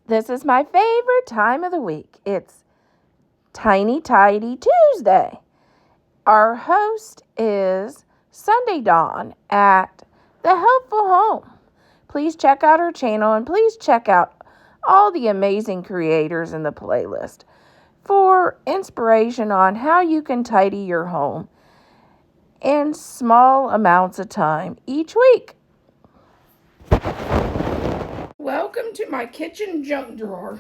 This is my favorite time of the week. It's Tiny Tidy Tuesday. Our host is Sunday Dawn at The Helpful Home. Please check out her channel and please check out all the amazing creators in the playlist for inspiration on how you can tidy your home in small amounts of time each week. Welcome to my kitchen junk drawer.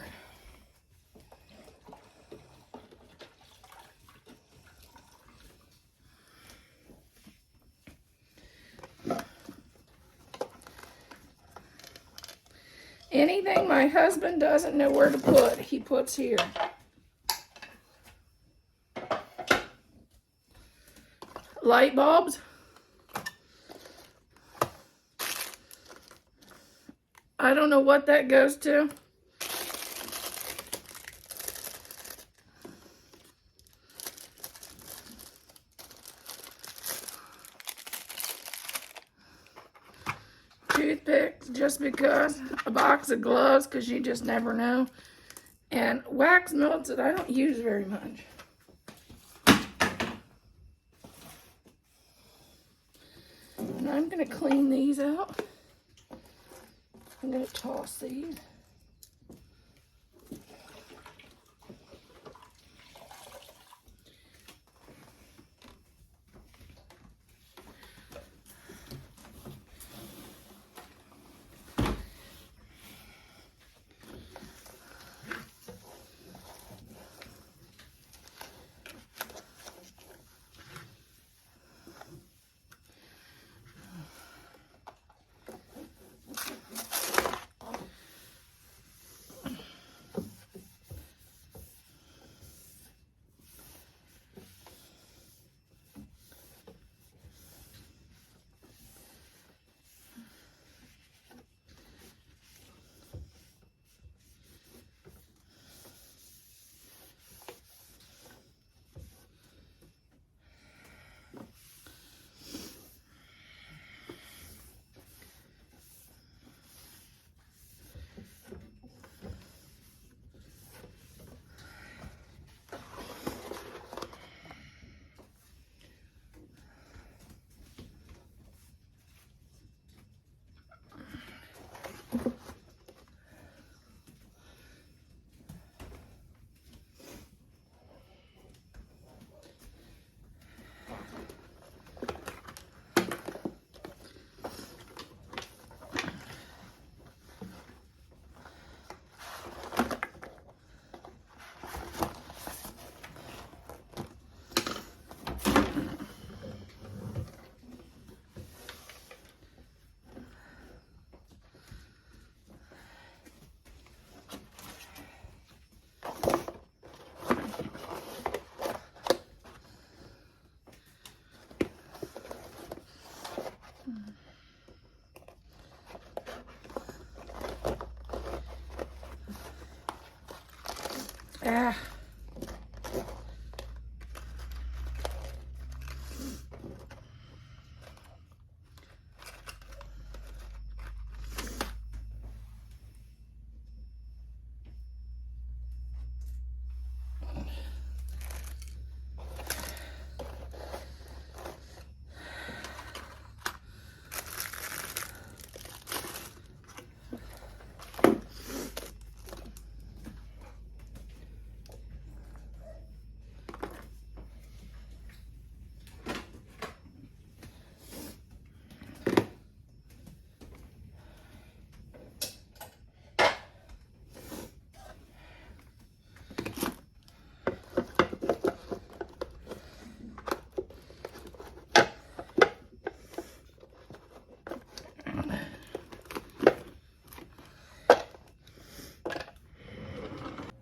Anything my husband doesn't know where to put, he puts here. Light bulbs. I don't know what that goes to. Toothpicks, just because. A box of gloves, because you just never know. And wax melts that I don't use very much. And I'm going to clean these out. I'm going to toss these. Ah.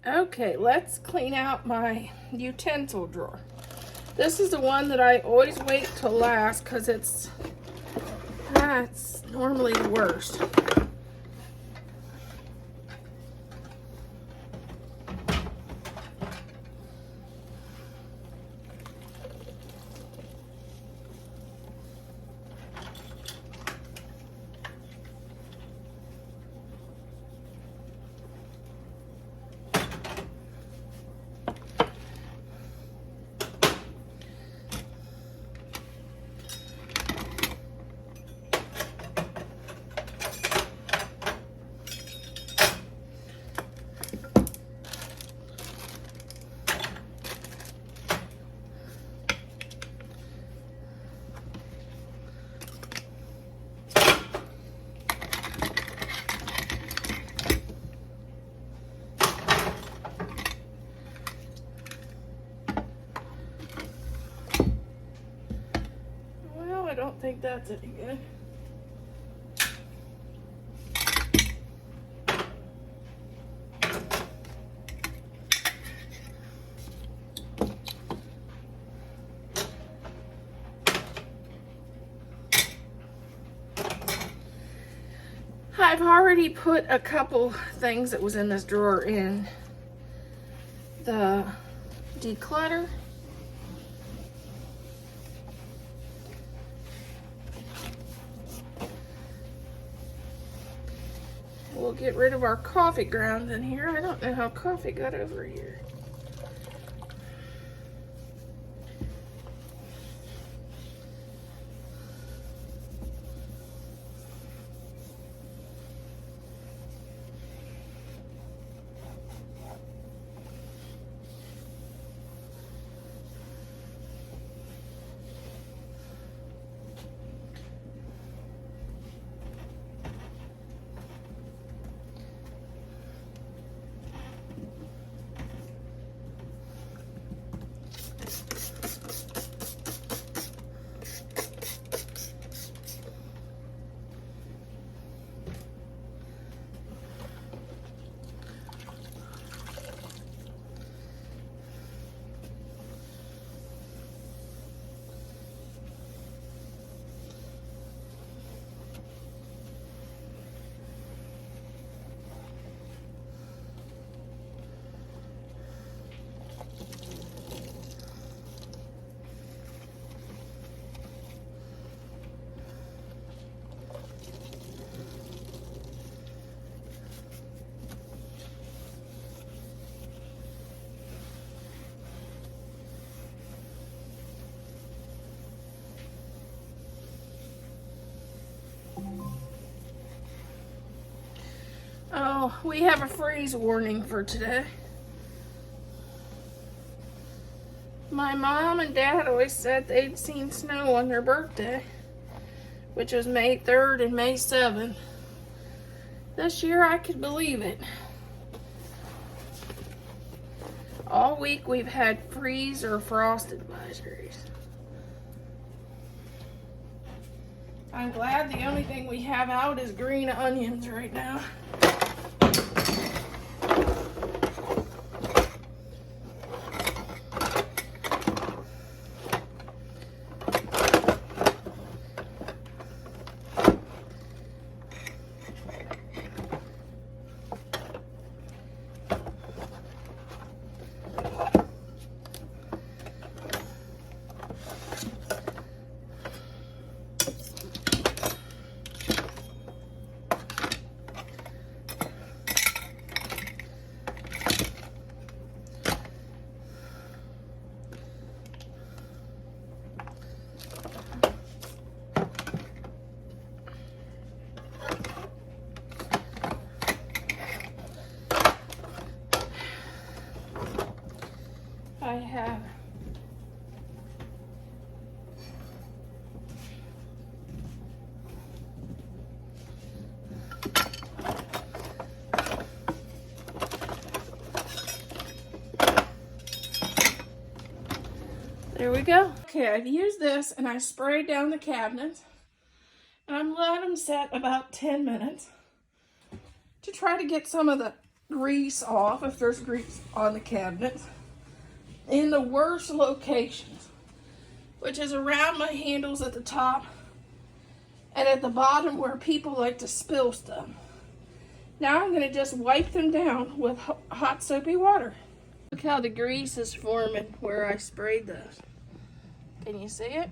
Okay, let's clean out my utensil drawer. This is the one that I always wait till last because it's normally the worst. I don't think that's any good. I've already put a couple things that was in this drawer in the declutter. We'll get rid of our coffee grounds in here. I don't know how coffee got over here. Oh, we have a freeze warning for today. My mom and dad always said they'd seen snow on their birthday, which was May 3rd and May 7th. This year I could believe it. All week we've had freeze or frost advisories. I'm glad the only thing we have out is green onions right now. I have there we go. Okay, I've used this and I sprayed down the cabinets and I'm letting them set about 10 minutes to try to get some of the grease off if there's grease on the cabinets in the worst locations, which is around my handles at the top and at the bottom where people like to spill stuff. Now I'm going to just wipe them down with hot soapy water. Look how the grease is forming where I sprayed those. Can you see it?